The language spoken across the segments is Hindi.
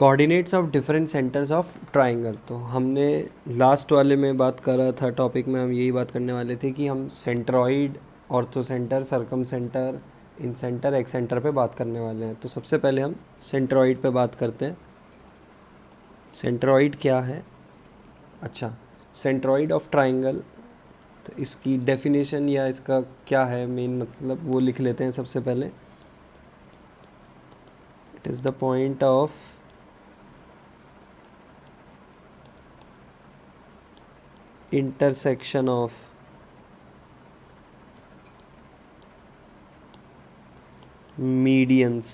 Coordinates of different centres of triangle. तो हमने लास्ट वाले में बात करा था, टॉपिक में हम यही बात करने वाले थे कि हम सेंट्रॉइड, ऑर्थो सेंटर, सरकम सेंटर, इन सेंटर, एक्स सेंटर पे बात करने वाले हैं। तो सबसे पहले हम सेंट्रॉइड पे बात करते हैं। सेंट्रॉइड क्या है? अच्छा, सेंट्रॉइड ऑफ ट्राइंगल, तो इसकी डेफिनेशन या इसका क्या है मेन मतलब वो लिख लेते हैं सबसे पहले। It is the point of intersection of medians.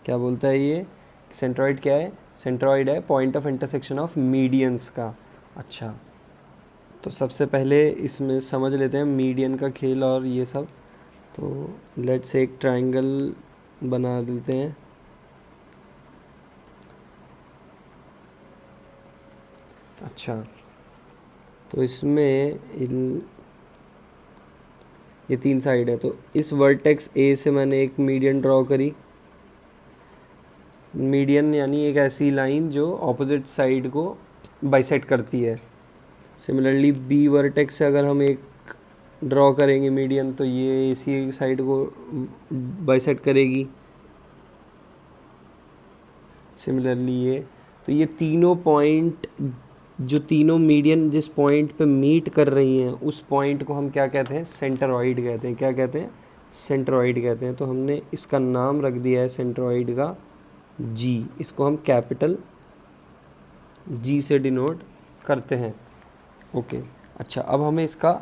क्या बोलता है ये? सेंट्रॉइड क्या है? सेंट्रॉइड है point of intersection of medians का। अच्छा, तो सबसे पहले इसमें समझ लेते हैं मीडियन का खेल और ये सब। तो लेट्स एक ट्राइंगल बना देते हैं। अच्छा, तो इसमें ये 3 साइड है, तो इस वर्टेक्स ए से मैंने एक मीडियन ड्रॉ करी। मीडियन यानी एक ऐसी लाइन जो ऑपोजिट साइड को बाइसेक्ट करती है। सिमिलरली बी वर्टेक्स से अगर हम एक ड्रॉ करेंगे मीडियन, तो ये इसी साइड को बाइसेक्ट करेगी। सिमिलरली ये, तो ये तीनों पॉइंट, जो तीनों मीडियन जिस पॉइंट पे मीट कर रही हैं उस पॉइंट को हम क्या कहते हैं? सेंट्रॉइड कहते हैं। क्या कहते हैं? सेंट्रॉइड कहते हैं। तो हमने इसका नाम रख दिया है सेंट्रॉइड का जी। इसको हम कैपिटल जी से डिनोट करते हैं। ओके, अच्छा, अब हमें इसका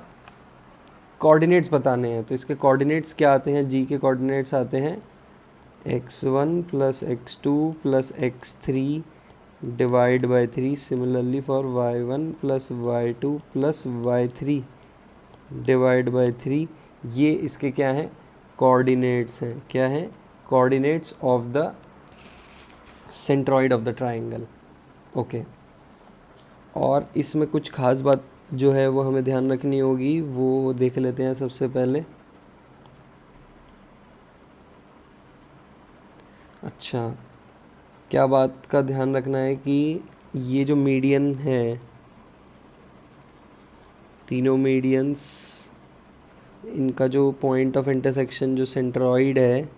कोऑर्डिनेट्स बताने हैं। तो इसके कोऑर्डिनेट्स क्या आते हैं? जी के कोऑर्डिनेट्स आते हैं x1 plus x2 plus x3 divide by 3। Similarly for y1 plus y2 plus y3 divide by 3। ये इसके क्या हैं? कोऑर्डिनेट्स हैं। क्या हैं? Coordinates of the centroid of the triangle. Okay, और इसमें कुछ खास बात जो है वो हमें ध्यान रखनी होगी, वो देख लेते हैं सबसे पहले। अच्छा, क्या बात का ध्यान रखना है कि ये जो मीडियन है, तीनों मीडियंस, इनका जो पॉइंट ऑफ इंटरसेक्शन जो सेंट्रॉइड है,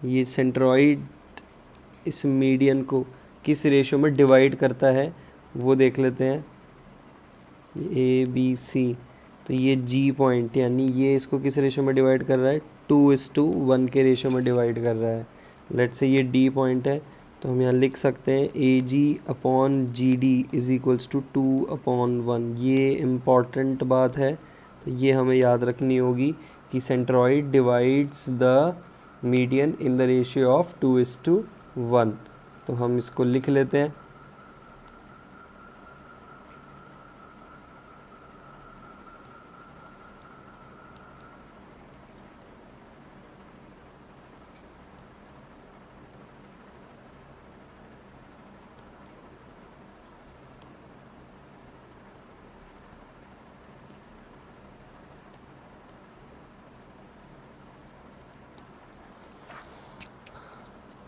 ये सेंट्रॉइड इस मीडियन को किस रेशो में डिवाइड करता है वो देख लेते हैं। ए बी सी, तो ये जी पॉइंट यानी ये इसको किस रेशो में डिवाइड कर रहा है? 2:1 के रेशो में डिवाइड कर रहा है। लेट्स से ये डी पॉइंट है, तो हम यहाँ लिख सकते हैं A G upon G D is equals to 2/1। ये इम्पॉर्टेंट बात है, तो ये हमें याद रखनी होगी कि centroid divides the median in the ratio of 2:1। तो हम इसको लिख लेते हैं।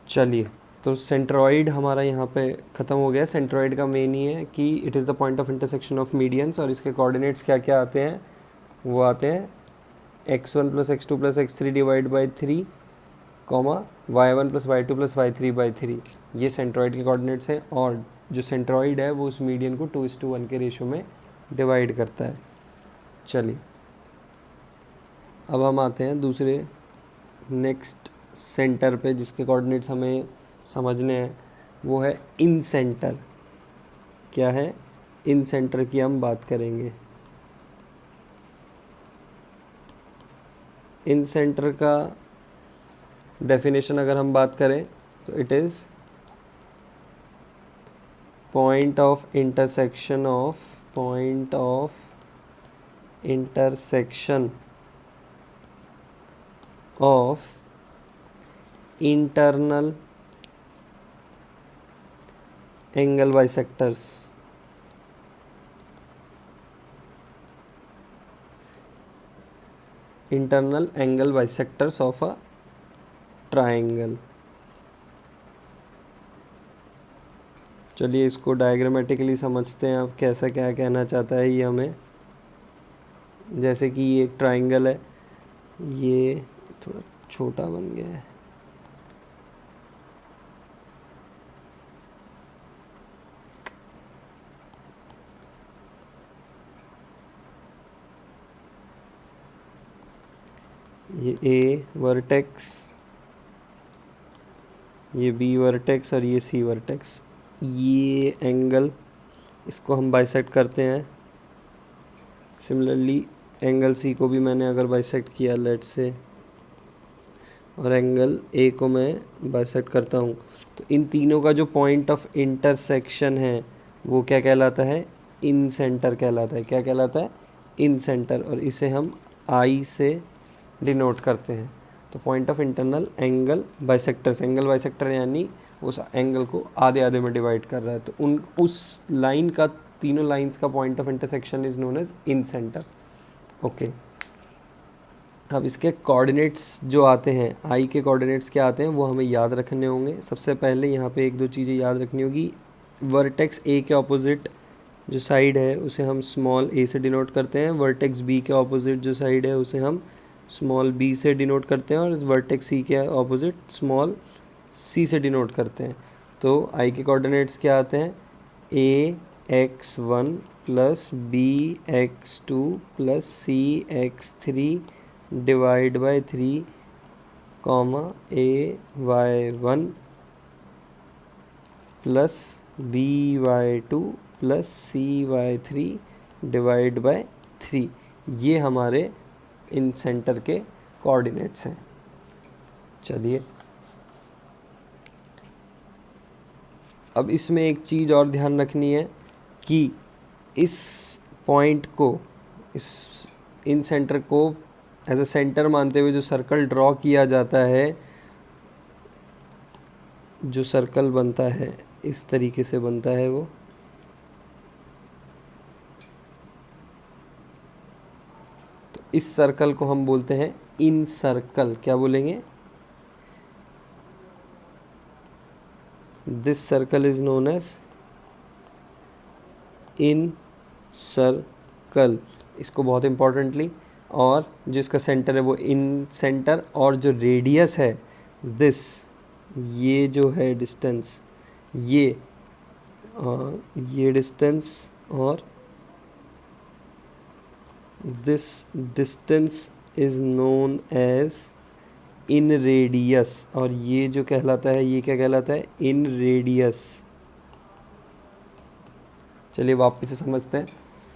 चलिए, तो सेंट्रॉइड हमारा यहाँ पे ख़त्म हो गया। सेंट्रॉइड का मेन ही है कि it is the point of intersection of medians, और इसके कोऑर्डिनेट्स क्या क्या आते हैं? वो आते हैं x1 plus x2 plus x3 divide by 3, comma y1 plus y2 plus y3 by 3। ये सेंट्रॉइड के कोऑर्डिनेट्स हैं, और जो सेंट्रॉइड है वो उस मीडियन को 2:1 के रेशो में डिवाइड करता है। चलिए, अब हम आते हैं दूसरे नेक्स्ट सेंटर पे जिसके कोऑर्डिनेट्स हमें समझने हैं। वो है इन सेंटर। क्या है? इन सेंटर की हम बात करेंगे। इन सेंटर का डेफिनेशन अगर हम बात करें तो it is point of intersection of internal angle bisectors. Internal angle bisectors of a triangle. चलिए इसको डायग्रामेटिकली समझते हैं अब कैसा क्या कहना चाहता है ये हमें। जैसे कि ये एक ट्राइंगल है, ये थोड़ा छोटा बन गया है, ये ए वर्टेक्स, ये बी वर्टेक्स और ये सी वर्टेक्स, ये एंगल, इसको हम बाइसेक्ट करते हैं। सिमिलरली एंगल सी को भी मैंने अगर बाइसेक्ट किया लेट से, और एंगल ए को मैं बाइसेक्ट करता हूँ, तो इन तीनों का जो पॉइंट ऑफ इंटरसेक्शन है वो क्या कहलाता है, इन सेंटर कहलाता है। क्या कहलाता है, इन सेंटर, और इसे हम आई से डिनोट करते हैं। तो point of internal angle bisector से, एंगल बाइसेक्टर यानी उस एंगल को आधे आधे में डिवाइड कर रहा है, तो उस लाइन का, तीनों लाइंस का point of intersection is known as incentre. Okay, अब इसके कोऑर्डिनेट्स जो आते हैं, आई के कोऑर्डिनेट्स क्या आते हैं वो हमें याद रखने होंगे। सबसे पहले यहाँ पे एक दो चीज़ें याद रखनी होगी। वर्टेक्स ए के ऑपोजिट जो साइड है उसे हम स्मॉल ए से डिनोट करते हैं, वर्टेक्स बी के ऑपोजिट जो साइड है उसे हम स्मॉल बी से डिनोट करते हैं, और वर्टेक्स सी के ऑपोजिट स्मॉल सी से डिनोट करते हैं। तो आई के कोऑर्डिनेट्स क्या आते हैं, a x one plus b x two plus c x three divide by three, comma a y one plus b y two plus c y three divide by three. ये हमारे इन सेंटर के कोऑर्डिनेट्स हैं। चलिए अब इसमें एक चीज़ और ध्यान रखनी है कि इस पॉइंट को, इस इन सेंटर को एज अ सेंटर मानते हुए जो सर्कल ड्रॉ किया जाता है, जो सर्कल बनता है इस तरीके से बनता है वो, तो इस सर्कल को हम बोलते हैं इन सर्कल। क्या बोलेंगे, this circle is known as incircle. इसको बहुत इम्पोर्टेंटली, और जो इसका सेंटर है वो इन सेंटर, और जो रेडियस है दिस, ये जो है डिस्टेंस, ये डिस्टेंस, और this distance is known as inradius, और ये जो कहलाता है ये क्या कहलाता है, इन रेडियस। चलिए वापस से समझते हैं।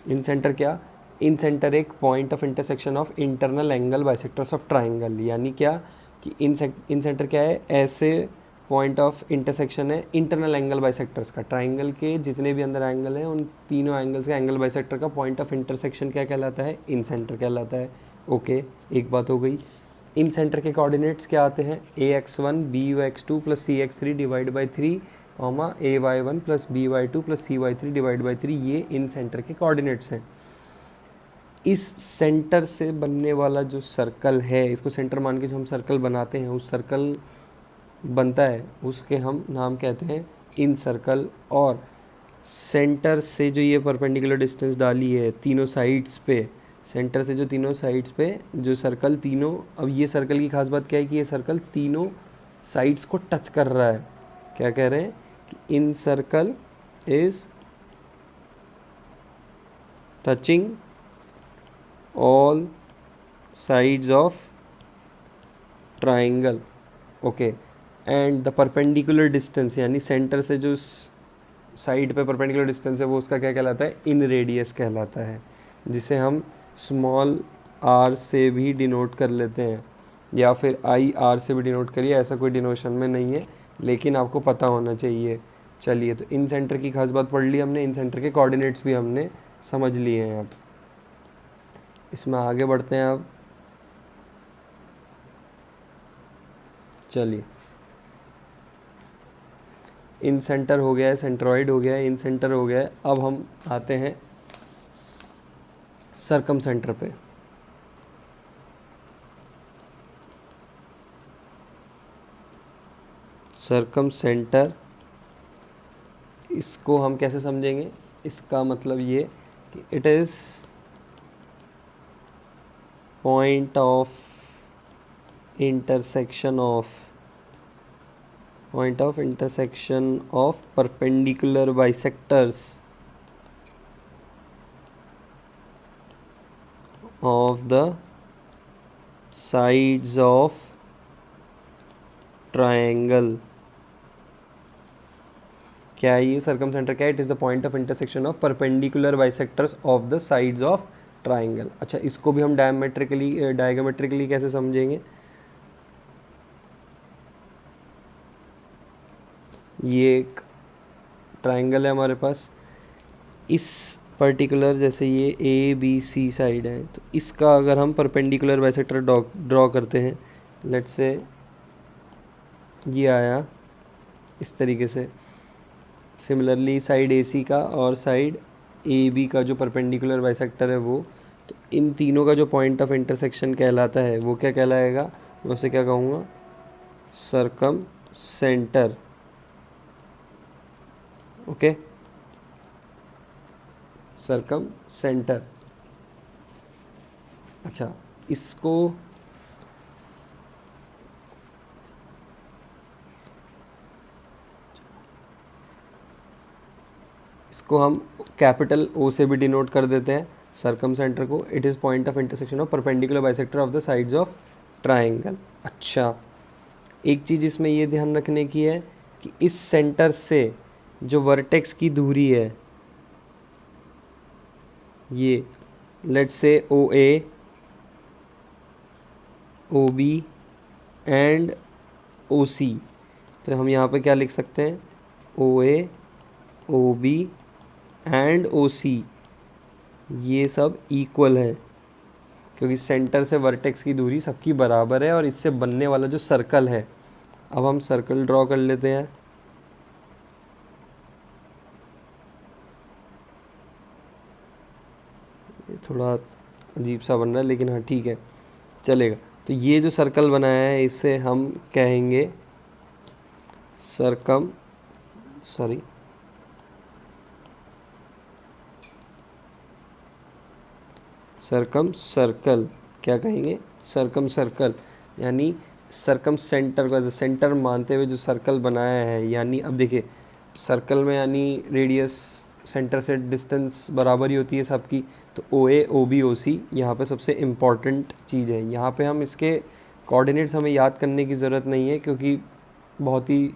इन सेंटर क्या, इन सेंटर एक point of intersection of internal angle bisectors of triangle, यानी क्या कि इन सेंटर क्या है, ऐसे पॉइंट ऑफ इंटरसेक्शन है इंटरनल एंगल बाइसेक्टर्स का। ट्राइंगल के जितने भी अंदर एंगल हैं उन तीनों एंगल्स का एंगल बाइसेक्टर का पॉइंट ऑफ इंटरसेक्शन क्या कहलाता है, इन सेंटर कहलाता है। ओके, एक बात हो गई। इन सेंटर के कोऑर्डिनेट्स क्या आते हैं, a x one b u x two plus c x three divide by three, comma a y one plus b y two plus c y three divide by three. ये इन सेंटर के कोऑर्डिनेट्स हैं। इस सेंटर से बनने वाला जो सर्कल है, इसको सेंटर मान के जो हम सर्कल बनाते हैं, उस सर्कल बनता है उसके हम नाम कहते हैं इन सर्कल। और सेंटर से जो ये परपेंडिकुलर डिस्टेंस डाली है तीनों साइड्स पे, सेंटर से जो तीनों साइड्स पे जो सर्कल तीनों, अब ये सर्कल की खास बात क्या है कि ये सर्कल तीनों साइड्स को टच कर रहा है। क्या कह रहे हैं कि incircle is touching all sides of triangle. Okay, and the perpendicular distance, यानी सेंटर से जो साइड पे परपेंडिकुलर डिस्टेंस है वो उसका क्या कहलाता है, इन रेडियस कहलाता है, जिसे हम स्मॉल आर से भी डिनोट कर लेते हैं, या फिर आई आर से भी डिनोट करिए। ऐसा कोई डिनोशन में नहीं है, लेकिन आपको पता होना चाहिए। चलिए, तो इन सेंटर की खास बात पढ़ ली हमने, इन सेंटर के कोऑर्डिनेट्स भी हमने समझ लिए हैं। अब इसमें आगे बढ़ते हैं। अब चलिए, इन सेंटर हो गया है, सेंट्रॉइड हो गया है, इन सेंटर हो गया है। अब हम आते हैं सरकम सेंटर पे। सरकम सेंटर इसको हम कैसे समझेंगे, इसका मतलब ये कि it is point of intersection of perpendicular bisectors of the sides of triangle. क्या है ये सर्कम सेंटर, क्या है? It is the point of intersection of perpendicular bisectors of the sides of triangle. अच्छा, इसको भी हम डायगोमेट्रिकली कैसे समझेंगे? ये एक ट्राइंगल है हमारे पास, इस पर्टिकुलर जैसे ये ए बी सी साइड है, तो इसका अगर हम परपेंडिकुलर बाइसेक्टर ड्रॉ करते हैं, लेट्स से ये आया इस तरीके से. सिमिलरली साइड ए सी का और साइड ए बी का जो परपेंडिकुलर बाइसेक्टर है वो, तो इन तीनों का जो पॉइंट ऑफ इंटरसेक्शन कहलाता है वो क्या कहलाएगा? मैं उसे क्या कहूँगा? Circum centre. Okay, circum centre. अच्छा, इसको हम कैपिटल ओ से भी डिनोट कर देते हैं सर्कम सेंटर को. It is point of intersection of perpendicular bisector of the sides of triangle. अच्छा, एक चीज़ इसमें ये ध्यान रखने की है कि इस सेंटर से जो वर्टेक्स की दूरी है, ये let's say O A, O B and ओ सी, तो हम यहाँ पे क्या लिख सकते हैं? ओ ए, ओ बी एंड ओ सी, ये सब इक्वल है क्योंकि सेंटर से वर्टेक्स की दूरी सबकी बराबर है. और इससे बनने वाला जो सर्कल है, अब हम सर्कल ड्रॉ कर लेते हैं. ये थोड़ा अजीब सा बन रहा है लेकिन हाँ ठीक है, चलेगा. तो ये जो सर्कल बनाया है इसे हम कहेंगे सर्कम सर्कल. क्या कहेंगे? Circum circle. यानी सर्कम सेंटर को एज ए सेंटर मानते हुए जो सर्कल बनाया है. यानी अब देखिए, सर्कल में यानी रेडियस सेंटर से डिस्टेंस बराबर ही होती है सबकी. तो ओ ए, ओ बी, ओ सी यहाँ पे सबसे इम्पॉर्टेंट चीज़ है. यहाँ पे हम इसके कोऑर्डिनेट्स हमें याद करने की ज़रूरत नहीं है क्योंकि बहुत ही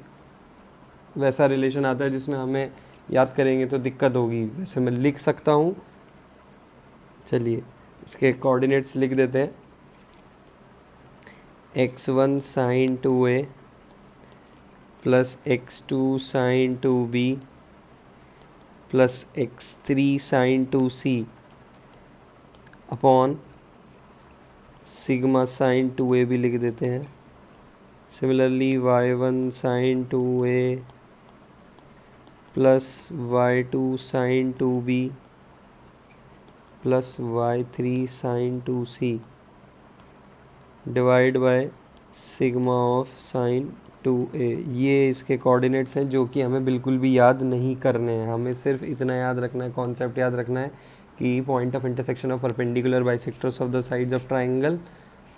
वैसा रिलेशन आता है जिसमें हमें याद करेंगे तो दिक्कत होगी. वैसे मैं लिख सकता हूँ, चलिए इसके कोऑर्डिनेट्स लिख देते हैं. x1 sine 2a plus x2 sine 2b plus x3 sine 2c upon sigma sine 2a भी लिख देते हैं. Similarly y1 sine 2a plus y2 sine 2b plus y3 sine 2c divide by sigma of sine 2a. ये इसके कोऑर्डिनेट्स हैं जो कि हमें बिल्कुल भी याद नहीं करने हैं. हमें सिर्फ इतना याद रखना है, कॉन्सेप्ट याद रखना है कि point of intersection of perpendicular bisectors of the sides of triangle.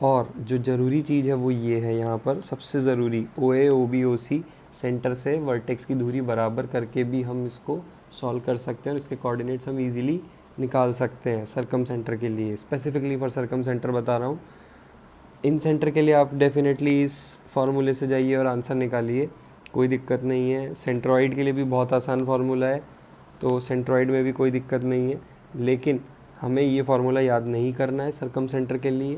और जो ज़रूरी चीज़ है वो ये है, यहाँ पर सबसे ज़रूरी ओ ए, ओ बी, ओ सी सेंटर से वर्टेक्स की दूरी बराबर करके भी हम इसको सॉल्व कर सकते हैं और इसके कोऑर्डिनेट्स हम इजीली निकाल सकते हैं सर्कम सेंटर के लिए. स्पेसिफिकली फॉर सर्कम सेंटर बता रहा हूँ. इन सेंटर के लिए आप डेफिनेटली इस फार्मूले से जाइए और आंसर निकालिए, कोई दिक्कत नहीं है. सेंट्रॉइड के लिए भी बहुत आसान फार्मूला है, तो सेंट्रॉइड में भी कोई दिक्कत नहीं है. लेकिन हमें ये फार्मूला याद नहीं करना है सर्कम सेंटर के लिए,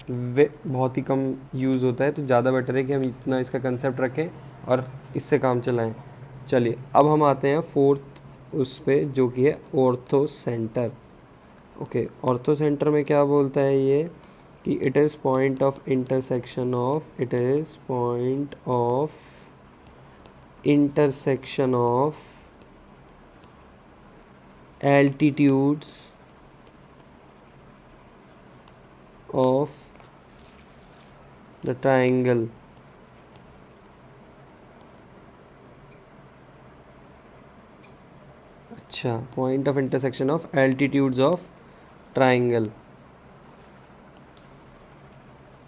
वे बहुत ही कम यूज़ होता है. तो ज़्यादा बेटर है कि हम इतना इसका कंसेप्ट रखें और इससे काम चलाएं. चलिए अब हम आते हैं फोर्थ उस पे, जो कि है orthocentre. Okay, orthocentre में क्या बोलता है ये कि it is point of intersection of altitudes of the triangle. अच्छा, point of intersection of altitudes of triangle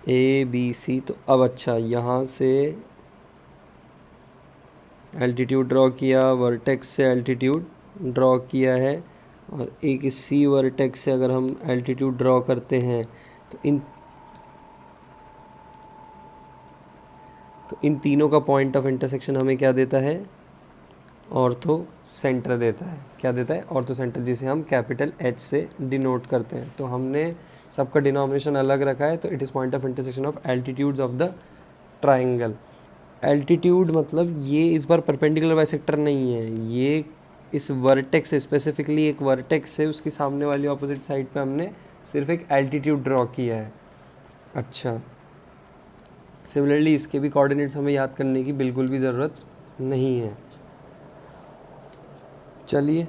A B C. तो अब अच्छा, यहाँ से एल्टीट्यूड ड्रॉ किया, वर्टेक्स से एल्टीट्यूड ड्रॉ किया है, और एक सी वर्टेक्स से अगर हम एल्टीट्यूड ड्रॉ करते हैं तो इन तीनों का पॉइंट ऑफ इंटरसेक्शन हमें क्या देता है? ऑर्थो सेंटर देता है। क्या देता है? ऑर्थो सेंटर, जिसे हम कैपिटल एच से डिनोट करते हैं। तो हमने सबका डिनोमिनेशन अलग रखा है, तो it is point of intersection of altitudes of the triangle. Altitude मतलब ये इस बार परपेंडिकुलर बाइसेक्टर नहीं है, ये इस वर्टेक्स से, स्पेसिफिकली एक वर्टेक्स से उसकी सामने वाली ऑपोजिट साइड पे हमने सिर्फ एक एल्टीट्यूड ड्रॉ किया है। अच्छा, सिमिलरली इसके भी कोऑर्डिनेट्स हमें याद करने की बिल्कुल भी ज़रूरत नहीं है। चलिए,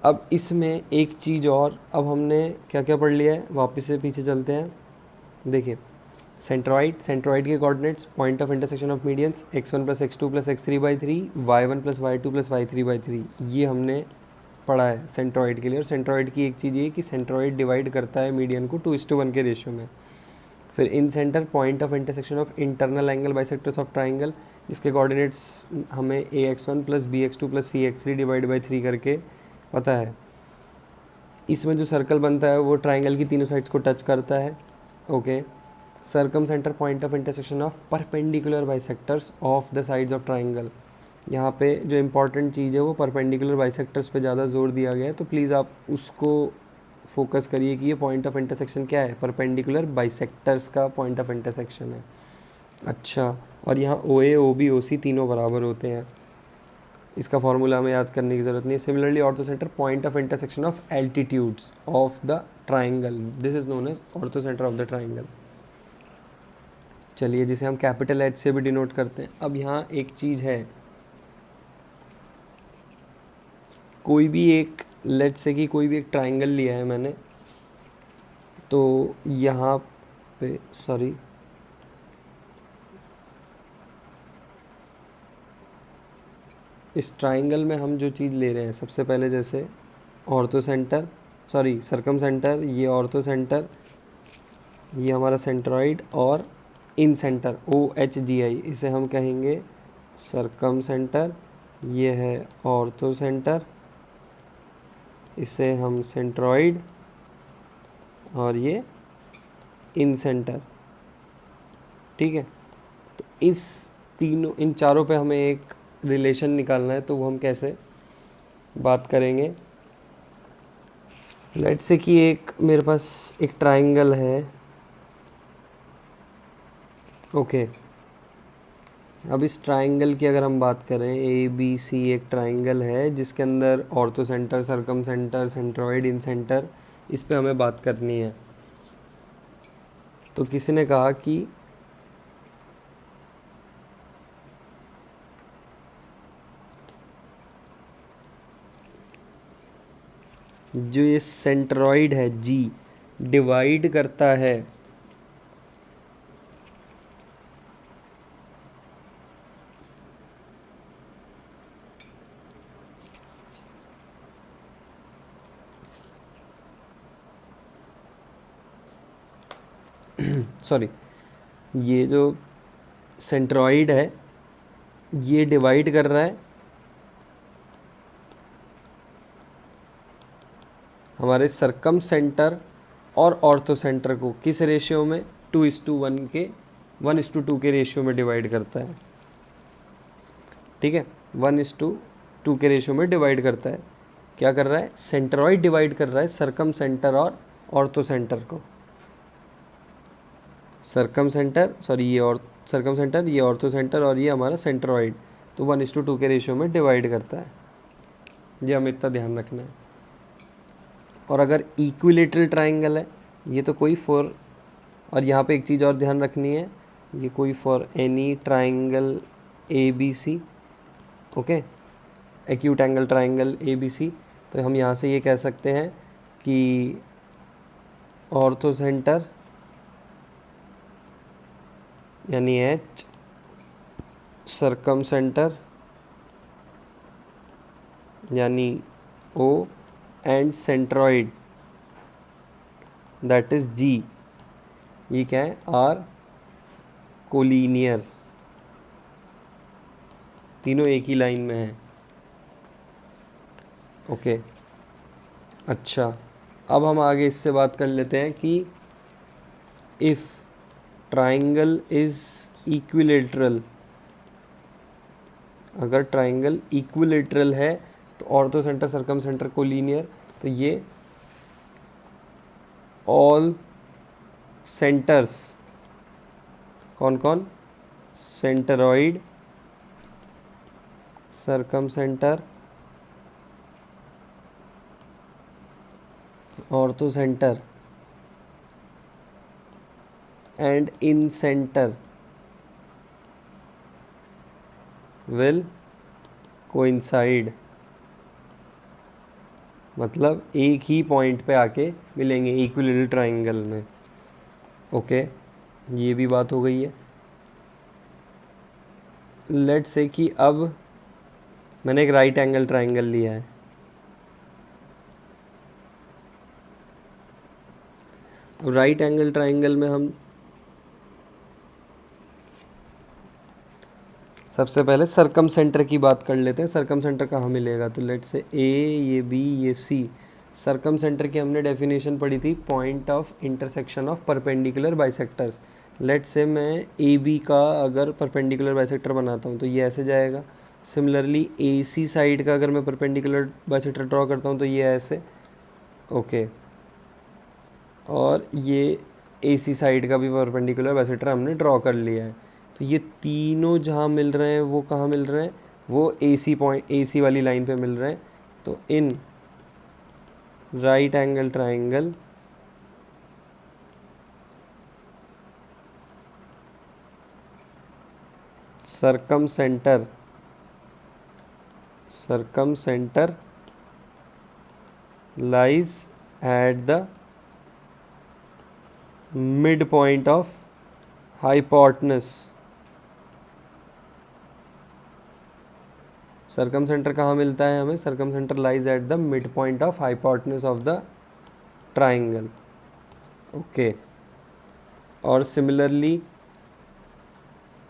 अब इसमें एक चीज़ और, अब हमने क्या क्या पढ़ लिया है, वापस से पीछे चलते हैं। देखिए, सेंट्रॉइड के coordinates, point of intersection of medians x1 + x2 + x3/3, y1 + y2 + y3/3, ये हमने पढ़ा है सेंट्रॉइड के लिए। और सेंट्रॉइड की एक चीज़ ये कि सेंट्रॉइड डिवाइड करता है मीडियन को 2:1 के रेशियो में। फिर incentre, point of intersection of internal angle bisectors of triangle, जिसके कोऑर्डिनेट्स हमें ax1 + bx2 + cx3/3 करके पता है। इसमें जो सर्कल बनता है वो ट्राइंगल की तीनों साइड्स को टच करता है। Okay, circum centre, point of intersection of perpendicular bisectors of the sides of triangle. यहाँ पे जो इम्पॉर्टेंट चीज़ है वो परपेंडिकुलर बाइसेक्टर्स पे ज़्यादा जोर दिया गया है, तो प्लीज़ आप उसको फोकस करिए कि ये पॉइंट ऑफ इंटरसेक्शन क्या है, परपेंडिकुलर बाइसेक्टर्स का पॉइंट ऑफ इंटरसेक्शन है। अच्छा, और यहाँ ओ ए, ओ बी, ओ सी तीनों बराबर होते हैं, इसका फॉर्मूला हमें याद करने की ज़रूरत नहीं है। Similarly orthocentre, point of intersection of altitudes of the triangle, this is known as orthocentre of the triangle. चलिए, जिसे हम कैपिटल एच से भी डिनोट करते हैं। अब यहाँ एक चीज़ है, कोई भी एक, लेट्स से कि कोई भी एक ट्राइंगल लिया है मैंने, तो यहाँ पे सॉरी, इस ट्राइंगल में हम जो चीज़ ले रहे हैं, सबसे पहले जैसे ortho centre, sorry circum centre, ये ऑर्थो सेंटर, ये हमारा सेंट्रॉइड, और इन सेंटर OHGI, इसे हम कहेंगे सर्कम सेंटर, ये है ऑर्थो सेंटर, इसे हम सेंट्रॉइड, और ये इन सेंटर। ठीक है, तो इस तीनों, इन चारों पे हमें एक रिलेशन निकालना है, तो वो हम कैसे बात करेंगे। लेट्स से कि एक मेरे पास एक ट्राइंगल है। ओके, अब इस ट्राइंगल की अगर हम बात करें, ABC एक ट्राइंगल है जिसके अंदर orthocentre, circumcentre, centroid, incentre, इस पे हमें बात करनी है। तो किसी ने कहा कि जो ये सेंट्रॉइड है G डिवाइड करता है सॉरी, ये जो सेंट्रॉइड है ये डिवाइड कर रहा है हमारे सर्कम सेंटर और ऑर्थो सेंटर को, किस रेशियो में? 2:1 के, 1:2 के रेशियो में डिवाइड करता है। ठीक है, 1:2 के रेशियो में डिवाइड करता है। क्या कर रहा है? सेंट्रॉइड डिवाइड कर रहा है सर्कम सेंटर और ऑर्थो सेंटर को। सर्कम सेंटर, सॉरी ये और सर्कम सेंटर, ये ऑर्थो सेंटर, और ये हमारा सेंट्रॉइड, तो 1:2 के रेशियो में डिवाइड करता है। ये हमें इतना ध्यान रखना है। और अगर इक्विलेटरल ट्राइंगल है, ये तो कोई फॉर, और यहाँ पे एक चीज़ और ध्यान रखनी है, ये कोई for any triangle ABC, okay, acute angle triangle ABC, तो हम यहाँ से ये कह सकते हैं कि ऑर्थो सेंटर यानी H, सर्कम सेंटर यानी O and centroid that is G, ये क्या है, R कोलिनियर, तीनों एक ही लाइन में है। ओके अच्छा, अब हम आगे इससे बात कर लेते हैं कि इफ़ ट्राइंगल इज़ इक्विलेटरल, अगर ट्राइंगल इक्विलेटरल है तो orthocentre circumcentre collinear, तो ये ऑल सेंटर्स कौन कौन, centroid, circumcentre, orthocentre and incentre will coincide, मतलब एक ही पॉइंट पे आके मिलेंगे इक्विलेटरल ट्राइंगल में। ओके ये भी बात हो गई है। लेट्स से कि अब मैंने एक राइट एंगल ट्राइंगल लिया है, अब राइट एंगल ट्राइंगल में हम सबसे पहले सर्कम सेंटर की बात कर लेते हैं। सर्कम सेंटर कहाँ मिलेगा, तो लेट्स से ए, ये बी, ये सी। सर्कम सेंटर की हमने डेफिनेशन पढ़ी थी, point of intersection of perpendicular bisectors. Let's say मैं ए बी का अगर परपेंडिकुलर बाइसेक्टर बनाता हूँ तो ये ऐसे जाएगा। सिमिलरली ए सी साइड का अगर मैं परपेंडिकुलर बाइसेक्टर ड्रॉ करता हूँ तो ये ऐसे। ओके और ये ए सी साइड का भी परपेंडिकुलर बाइसेक्टर हमने ड्रॉ कर लिया है। तो ये तीनों जहाँ मिल रहे हैं वो कहाँ मिल रहे हैं, वो ए सी पॉइंट, ए सी वाली लाइन पे मिल रहे हैं। तो in right angle triangle circumcentre lies at the mid point of hypotenuse. Circumcentre कहाँ मिलता है हमें, circumcentre lies at the mid point of hypotenuse of the triangle. Okay और similarly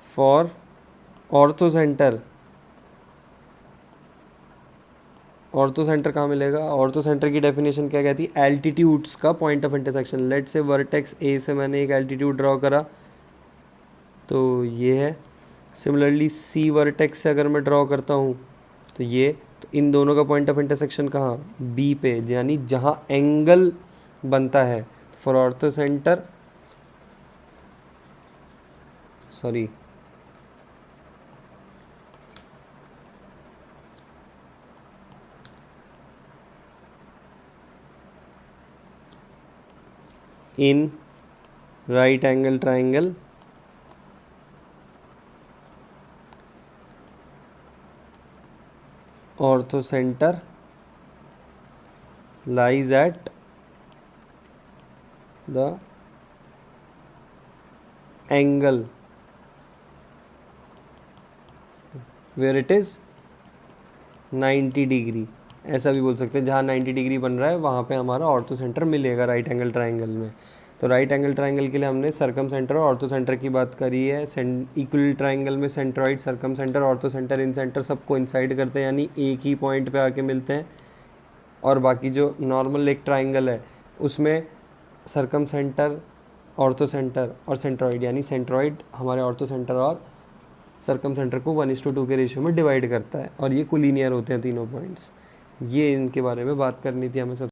for orthocentre, orthocentre कहाँ मिलेगा, ऑर्थो सेंटर की डेफिनेशन क्या कहती है, एल्टीट्यूड्स का पॉइंट ऑफ इंटरसेक्शन। लेट से वर्टेक्स ए से मैंने एक एल्टीट्यूड ड्रॉ करा तो ये है। सिमिलरली सी वर्टेक्स से अगर मैं ड्रॉ करता हूँ तो ये, तो इन दोनों का पॉइंट ऑफ इंटरसेक्शन कहाँ, बी पे, यानी जहाँ एंगल बनता है। For ortho centre sorry in right angle triangle ortho centre lies at the angle where it is 90 degree, ऐसा भी बोल सकते हैं, जहाँ 90 डिग्री बन रहा है वहाँ पे हमारा ऑर्थो सेंटर मिलेगा राइट एंगल ट्राइंगल में। तो राइट एंगल ट्राइंगल के लिए हमने सर्कम सेंटर और ऑर्थो सेंटर की बात करी है। इक्वल ट्राइंगल में centroid, circumcentre, orthocentre, incentre सब कोइंसाइड करते हैं, यानी एक ही पॉइंट पे आके मिलते हैं। और बाकी जो नॉर्मल एक ट्राइंगल है उसमें सर्कम सेंटर, ऑर्थो सेंटर और सेंट्रॉइड, यानी सेंट्रॉइड हमारे ऑर्थो सेंटर और सर्कम सेंटर को 1:2 के रेशियो में डिवाइड करता है, और ये कोलिनियर होते हैं तीनों पॉइंट्स। ये इनके बारे में बात करनी थी हमें सब।